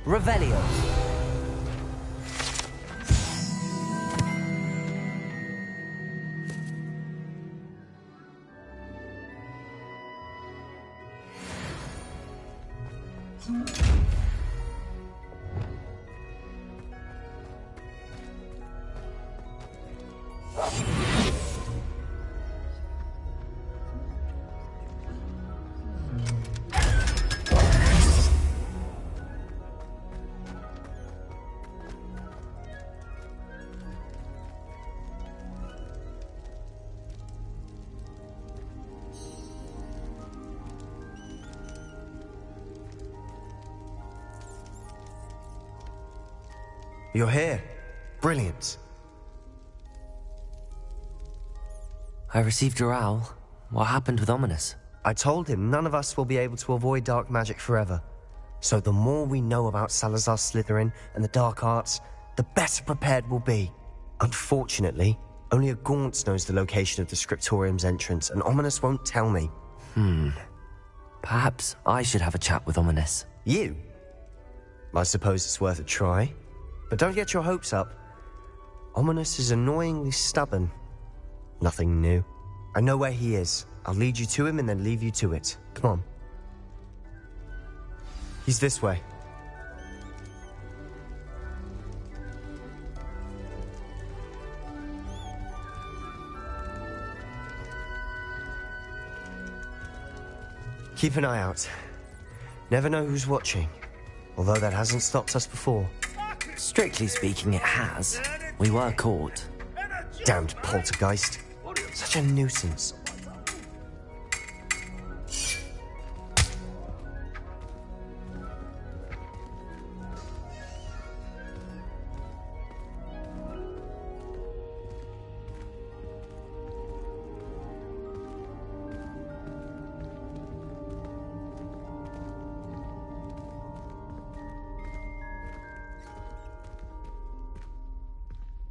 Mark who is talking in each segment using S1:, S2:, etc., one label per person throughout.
S1: Revelio.
S2: You're here. Brilliant.
S1: I received your owl. What happened with Ominous?
S2: I told him none of us will be able to avoid dark magic forever. So the more we know about Salazar Slytherin and the dark arts, the better prepared we'll be. Unfortunately, only a Gaunt knows the location of the Scriptorium's entrance, and Ominous won't tell me.
S1: Perhaps I should have a chat with Ominous.
S2: You? I suppose it's worth a try. But don't get your hopes up. Ominous is annoyingly stubborn. Nothing new. I know where he is. I'll lead you to him and then leave you to it. Come on. He's this way. Keep an eye out. Never know who's watching. Although that hasn't stopped us before.
S1: Strictly speaking, it has. We were caught.
S2: Damned poltergeist. Such a nuisance.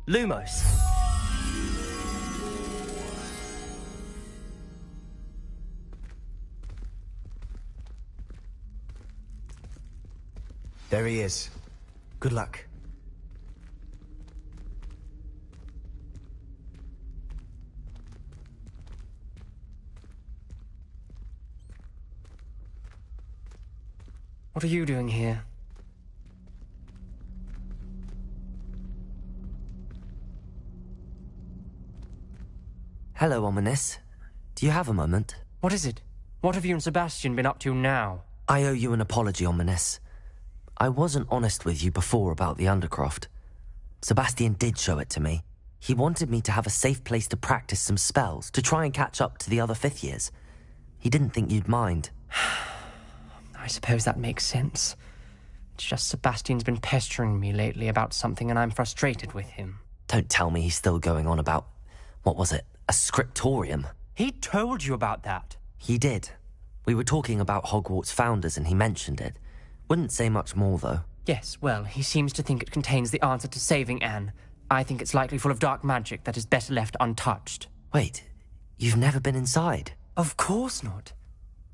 S1: Lumos.
S2: There he is. Good luck.
S3: What are you doing here?
S1: Hello, Ominous. Do you have a moment?
S3: What is it? What have you and Sebastian been up to now?
S1: I owe you an apology, Ominous. I wasn't honest with you before about the Undercroft. Sebastian did show it to me. He wanted me to have a safe place to practice some spells, to try and catch up to the other fifth years. He didn't think you'd mind.
S3: I suppose that makes sense. It's just Sebastian's been pestering me lately about something and I'm frustrated with him.
S1: Don't tell me he's still going on about, what was it, a scriptorium?
S3: He told you about that.
S1: He did. We were talking about Hogwarts founders and he mentioned it. Wouldn't say much more, though.
S3: Yes, well, he seems to think it contains the answer to saving Anne. I think it's likely full of dark magic that is better left untouched.
S1: Wait, you've never been inside?
S3: Of course not.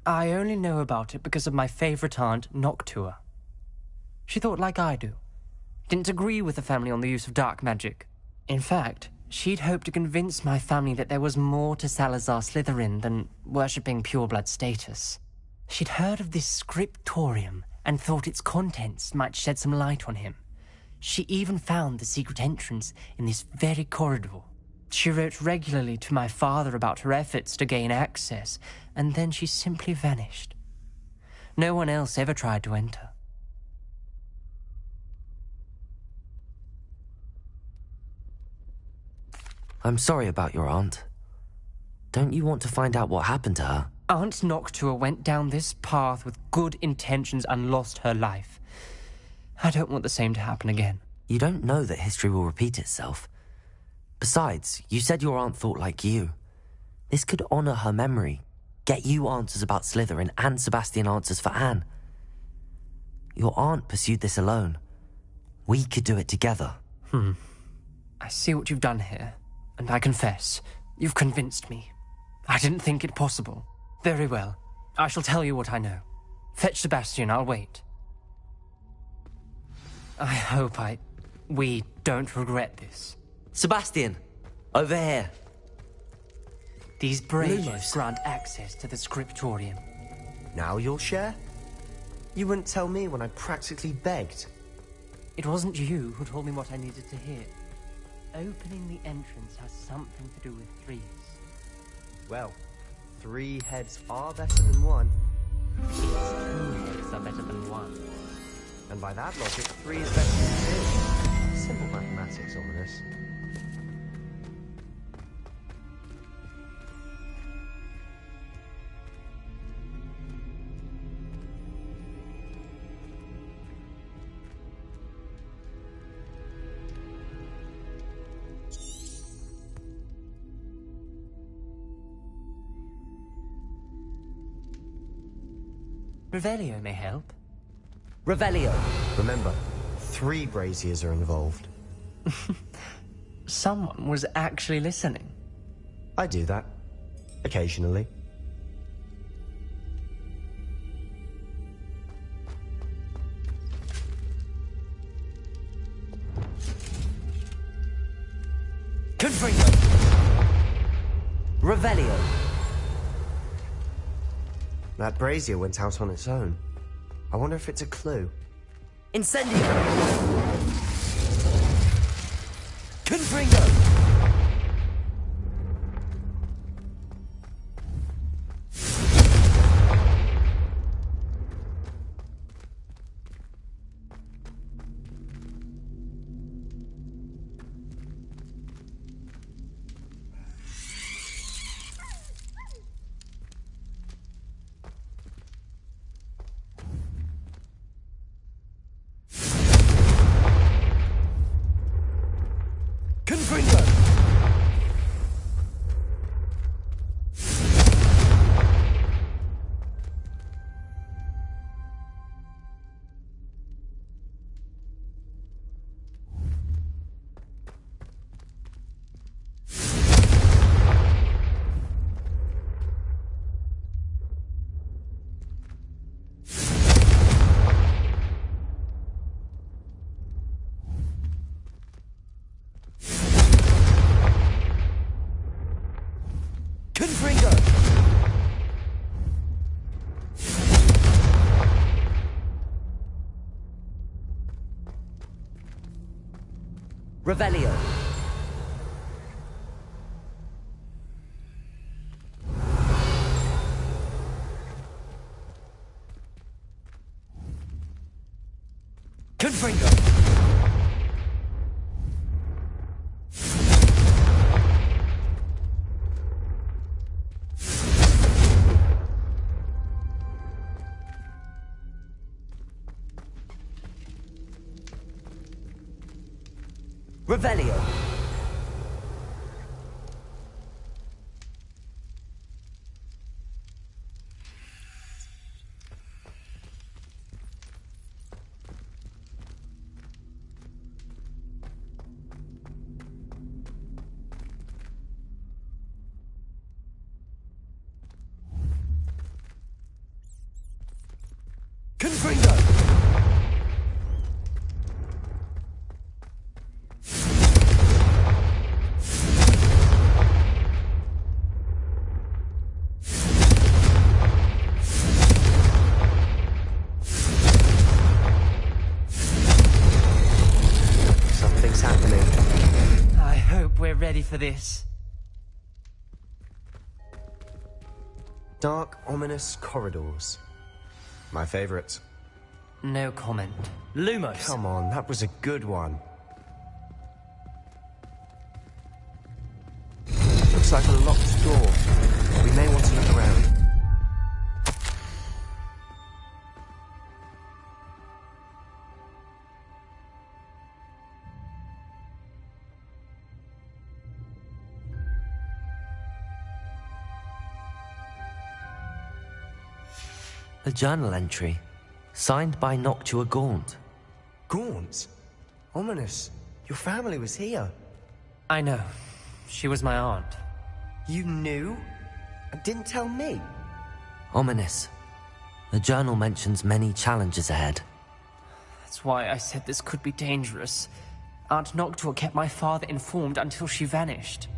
S3: I only know about it because of my favourite aunt, Noctua. She thought like I do. Didn't agree with the family on the use of dark magic. In fact, she'd hoped to convince my family that there was more to Salazar Slytherin than worshipping pureblood status. She'd heard of this scriptorium and thought its contents might shed some light on him. She even found the secret entrance in this very corridor. She wrote regularly to my father about her efforts to gain access, and then she simply vanished. No one else ever tried to enter.
S1: I'm sorry about your aunt. Don't you want to find out what happened to her?
S3: Aunt Noctua went down this path with good intentions and lost her life. I don't want the same to happen again.
S1: You don't know that history will repeat itself. Besides, you said your aunt thought like you. This could honor her memory, get you answers about Slytherin and Sebastian answers for Anne. Your aunt pursued this alone. We could do it together.
S3: I see what you've done here, and I confess, you've convinced me. I didn't think it possible. Very well. I shall tell you what I know. Fetch Sebastian, I'll wait. I hope we don't regret this.
S1: Sebastian! Over here!
S3: These braziers grant access to the scriptorium.
S2: Now you'll share? You wouldn't tell me when I practically begged.
S3: It wasn't you who told me what I needed to hear. Opening the entrance has something to do with threes.
S2: Well, 3 heads are better than 1.
S3: It's 2 heads are better than 1.
S2: And by that logic, 3 is better than 2. Simple mathematics, Ominous.
S3: Revelio may help.
S1: Revelio!
S2: Remember, 3 braziers are involved.
S3: Someone was actually listening.
S2: I do that. Occasionally.
S1: Confringo! Revelio!
S2: That brazier went out on its own. I wonder if it's a clue.
S1: Incendio! Confringo! Confringo! Confringo! Revelio! Confringo! Revelio! Confringo!
S2: Something's happening.
S3: I hope we're ready for this.
S2: Dark, ominous corridors. My favorite.
S3: No comment.
S1: Lumos!
S2: Come on, that was a good one. Looks like a locked door. We may want to look around.
S1: A journal entry, signed by Noctua Gaunt.
S2: Gaunt? Ominous. Your family was here.
S3: I know. She was my aunt.
S2: You knew? And didn't tell me?
S1: Ominous. The journal mentions many challenges ahead.
S3: That's why I said this could be dangerous. Aunt Noctua kept my father informed until she vanished.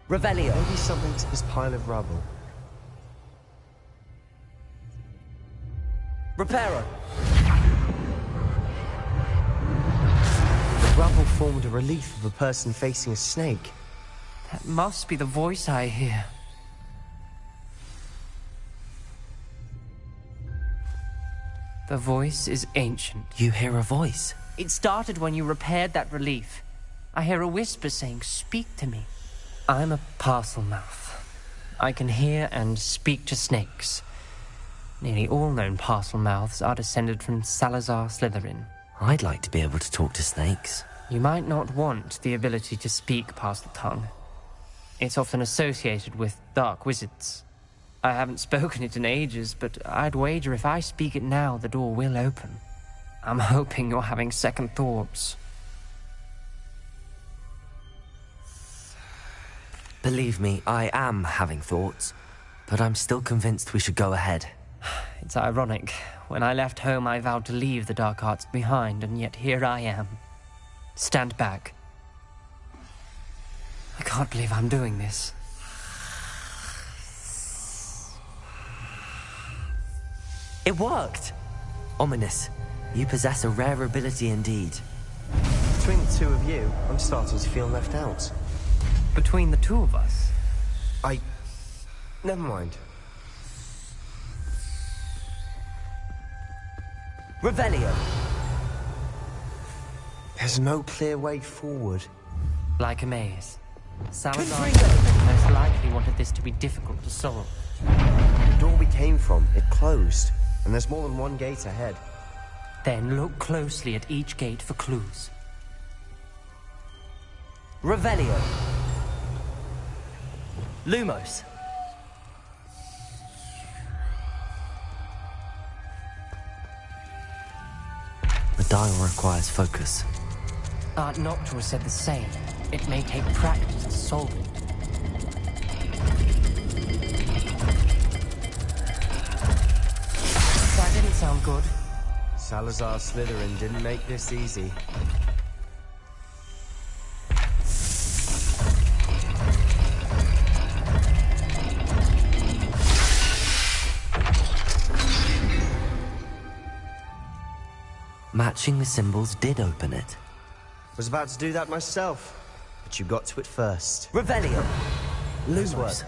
S1: Revelio.
S2: Maybe something to this pile of rubble.
S1: Reparo.
S2: The rubble formed a relief of a person facing a snake.
S3: That must be the voice I hear. The voice is ancient.
S1: You hear a voice?
S3: It started when you repaired that relief. I hear a whisper saying, "Speak to me." I'm a parcel mouth. I can hear and speak to snakes. Nearly all known parcel mouths are descended from Salazar Slytherin.
S1: I'd like to be able to talk to snakes.
S3: You might not want the ability to speak past the tongue. It's often associated with dark wizards. I haven't spoken it in ages, but I'd wager if I speak it now, the door will open. I'm hoping you're having second thoughts.
S1: Believe me, I am having thoughts, but I'm still convinced we should go ahead.
S3: It's ironic. When I left home, I vowed to leave the dark arts behind, and yet here I am. Stand back. I can't believe I'm doing this.
S1: It worked! Ominous. You possess a rare ability indeed.
S2: Between the two of you, I'm starting to feel left out.
S3: Between the two of us?
S2: Never mind.
S1: Revelio.
S2: There's no clear way forward.
S3: Like a maze. Salazar most likely wanted this to be difficult to solve.
S2: The door we came from, it closed. And there's more than one gate ahead.
S3: Then look closely at each gate for clues.
S1: Revelio. Lumos. The dial requires focus.
S3: Aunt Noctua said the same. It may take practice to solve it. That didn't sound good.
S2: Salazar Slytherin didn't make this easy.
S1: Matching the symbols did open it.
S2: Was about to do that myself, but you got to it first.
S1: Revelio.
S2: Lose work.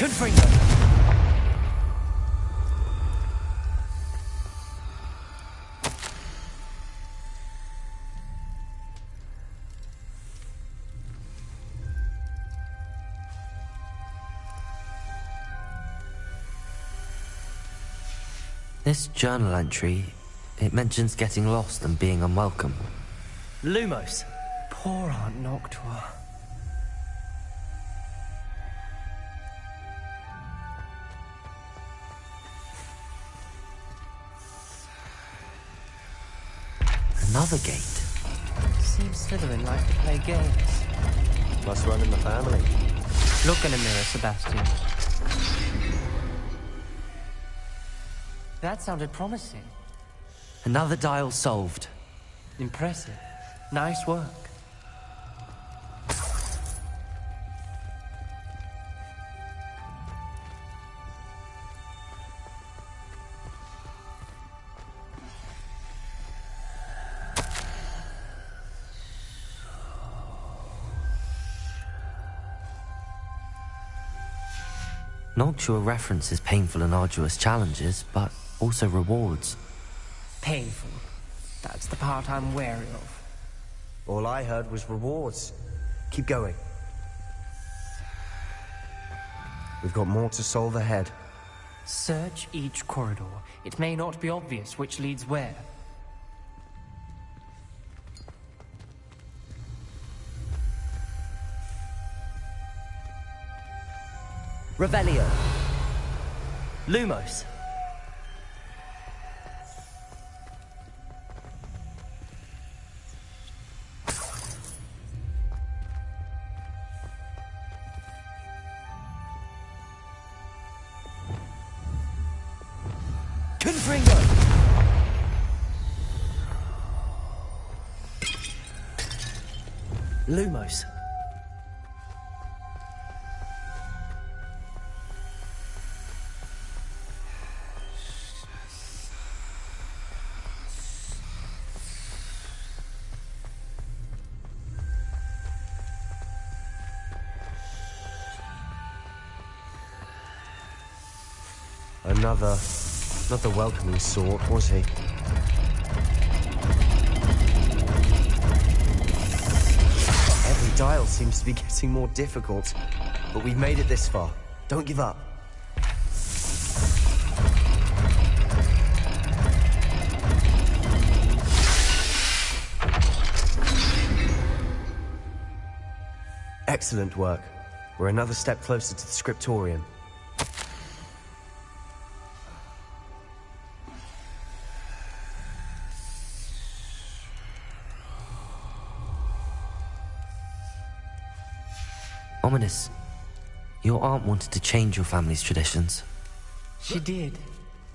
S1: Confringo. This journal entry, it mentions getting lost and being unwelcome. Lumos.
S3: Poor Aunt Noctua.
S1: Another gate.
S3: seems Slytherin like to play games.
S2: Must run in the family.
S3: Look in a mirror, Sebastian. That sounded promising.
S1: Another dial solved.
S3: Impressive. Nice work.
S1: Noctua references painful and arduous challenges, but also rewards.
S3: Painful. That's the part I'm wary of.
S2: All I heard was rewards. Keep going. We've got more to solve ahead.
S3: Search each corridor. It may not be obvious which leads where.
S1: Revelio. Lumos. Confringo. Lumos.
S2: Not the welcoming sort, was he? Every dial seems to be getting more difficult, but we've made it this far. Don't give up. Excellent work. We're another step closer to the scriptorium.
S1: Ominous. Your aunt wanted to change your family's traditions.
S3: She did.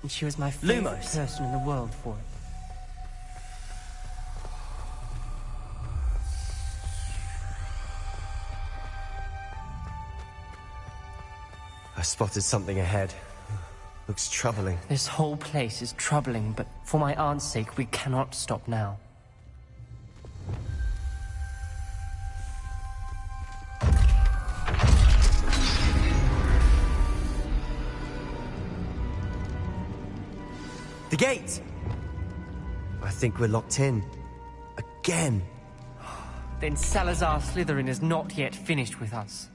S3: And she was my favorite
S1: Lumos.
S3: person in the world for it.
S2: I spotted something ahead. Looks troubling.
S3: This whole place is troubling, but for my aunt's sake, we cannot stop now.
S2: The gate! I think we're locked in. Again.
S3: Then Salazar Slytherin is not yet finished with us.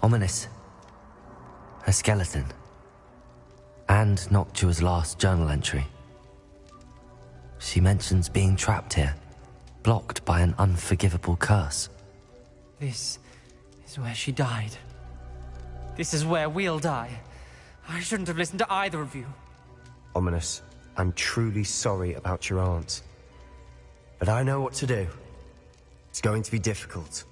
S1: Ominous. A skeleton. And Noctua's last journal entry. She mentions being trapped here, blocked by an unforgivable curse.
S3: This is where she died. This is where we'll die. I shouldn't have listened to either of you.
S2: Ominous, I'm truly sorry about your aunt. But I know what to do. It's going to be difficult.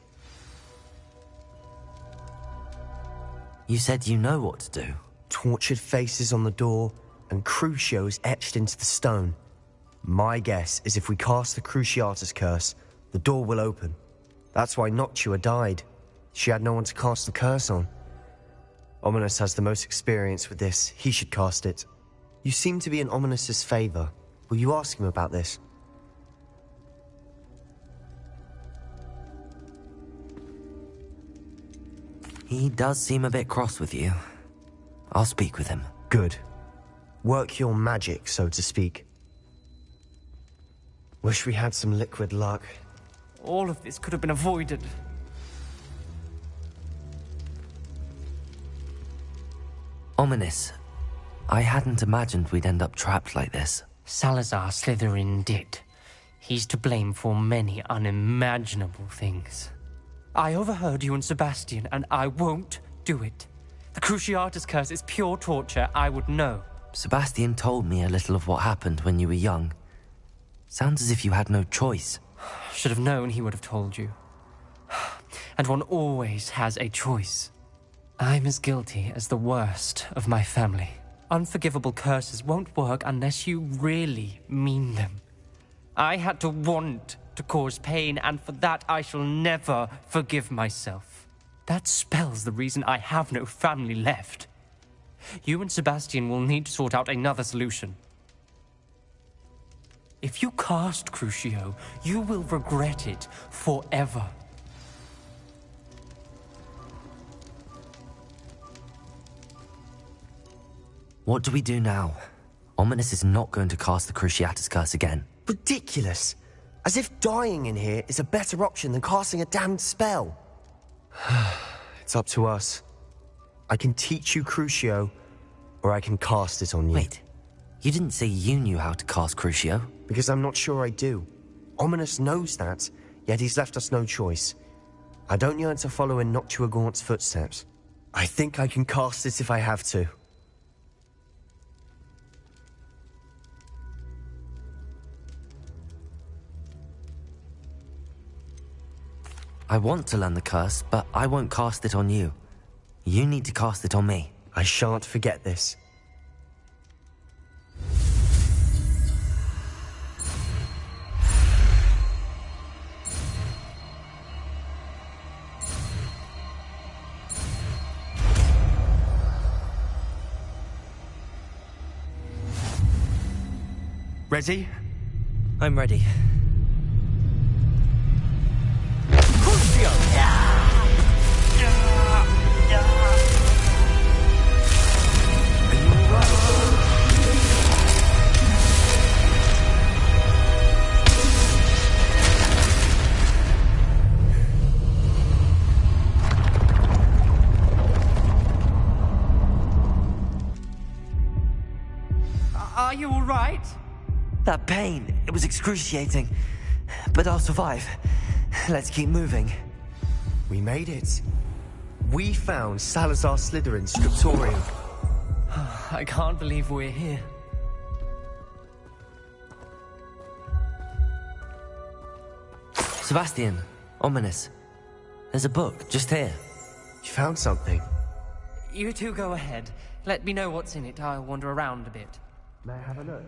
S1: You said you know what to do.
S2: Tortured faces on the door and Crucios etched into the stone. My guess is if we cast the Cruciatus curse, the door will open. That's why Noctua died. She had no one to cast the curse on. Ominous has the most experience with this. He should cast it. You seem to be in Ominous's favor. Will you ask him about this?
S1: He does seem a bit cross with you. I'll speak with him.
S2: Good. Work your magic, so to speak. Wish we had some liquid luck.
S3: all of this could have been avoided.
S1: Ominous. I hadn't imagined we'd end up trapped like this.
S3: Salazar Slytherin did. He's to blame for many unimaginable things. I overheard you and Sebastian, and I won't do it. The Cruciatus curse is pure torture, I would know.
S1: Sebastian told me a little of what happened when you were young. Sounds as if you had no choice.
S3: Should have known he would have told you. And one always has a choice. I'm as guilty as the worst of my family. Unforgivable curses won't work unless you really mean them. I had to want to cause pain, and for that I shall never forgive myself. That spells the reason I have no family left. You and Sebastian will need to sort out another solution. If you cast Crucio, you will regret it forever.
S1: What do we do now? Ominous is not going to cast the Cruciatus curse again.
S2: Ridiculous. As if dying in here is a better option than casting a damned spell. It's up to us. I can teach you Crucio, or I can cast it on you.
S1: Wait, you didn't say you knew how to cast Crucio?
S2: Because I'm not sure I do. Ominous knows that, yet he's left us no choice. I don't yearn to follow in Noctua Gaunt's footsteps. I think I can cast it if I have to.
S1: I want to learn the curse, but I won't cast it on you. You need to cast it on me.
S2: I shan't forget this.
S4: Ready?
S1: I'm ready.
S3: Are you all right?
S1: That pain, it was excruciating. But I'll survive. Let's keep moving.
S2: We made it. We found Salazar Slytherin's scriptorium.
S3: I can't believe we're here.
S1: Sebastian, Ominous. There's a book, just here.
S2: You found something.
S3: You two go ahead. Let me know what's in it. I'll wander around a bit.
S2: May I have a look?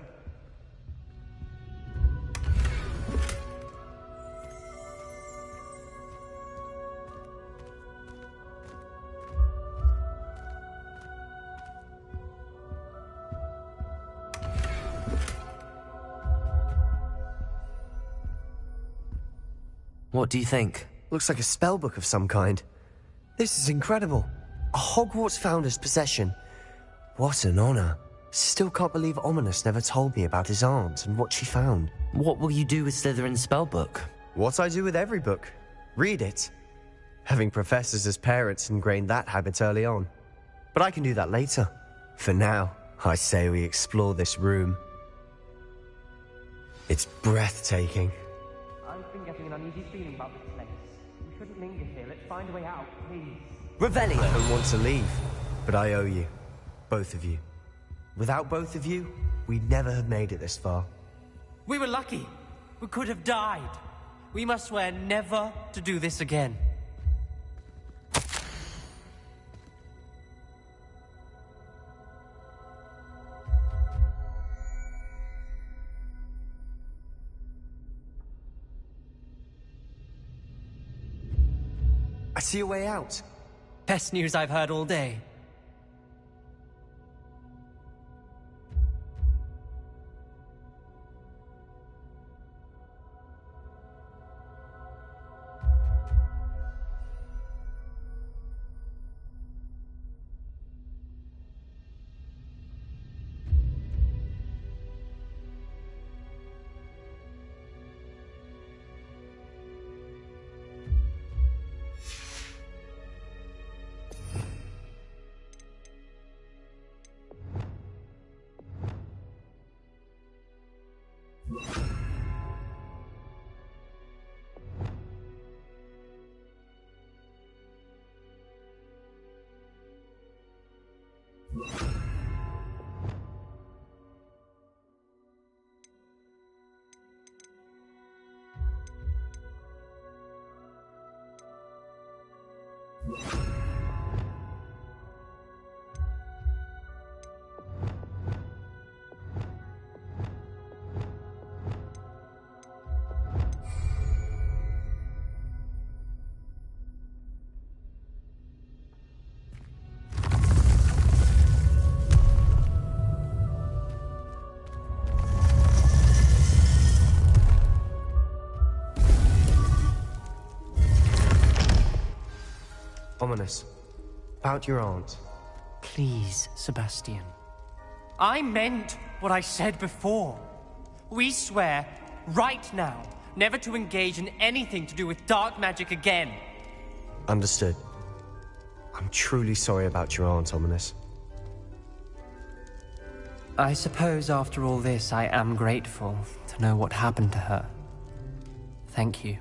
S1: What do you think?
S2: Looks like a spell book of some kind. This is incredible. A Hogwarts founder's possession. What an honor. Still can't believe Ominous never told me about his aunt and what she found.
S1: What will you do with Slytherin's spellbook?
S2: What I do with every book. Read it. Having professors as parents ingrained that habit early on. But I can do that later. For now, I say we explore this room. It's breathtaking.
S3: I've been getting an uneasy feeling about this place. We shouldn't linger here. Let's find a way out, please.
S1: Revelio!
S2: I don't want to leave, but I owe you. Both of you. Without both of you, we'd never have made it this far.
S3: We were lucky. We could have died. We must swear never to do this again.
S2: I see a way out.
S3: Best news I've heard all day.
S2: Ominous. About your aunt.
S3: Please, Sebastian. I meant what I said before. We swear, right now, never to engage in anything to do with dark magic again.
S2: Understood. I'm truly sorry about your aunt, Ominous.
S3: I suppose after all this, I am grateful to know what happened to her. Thank you.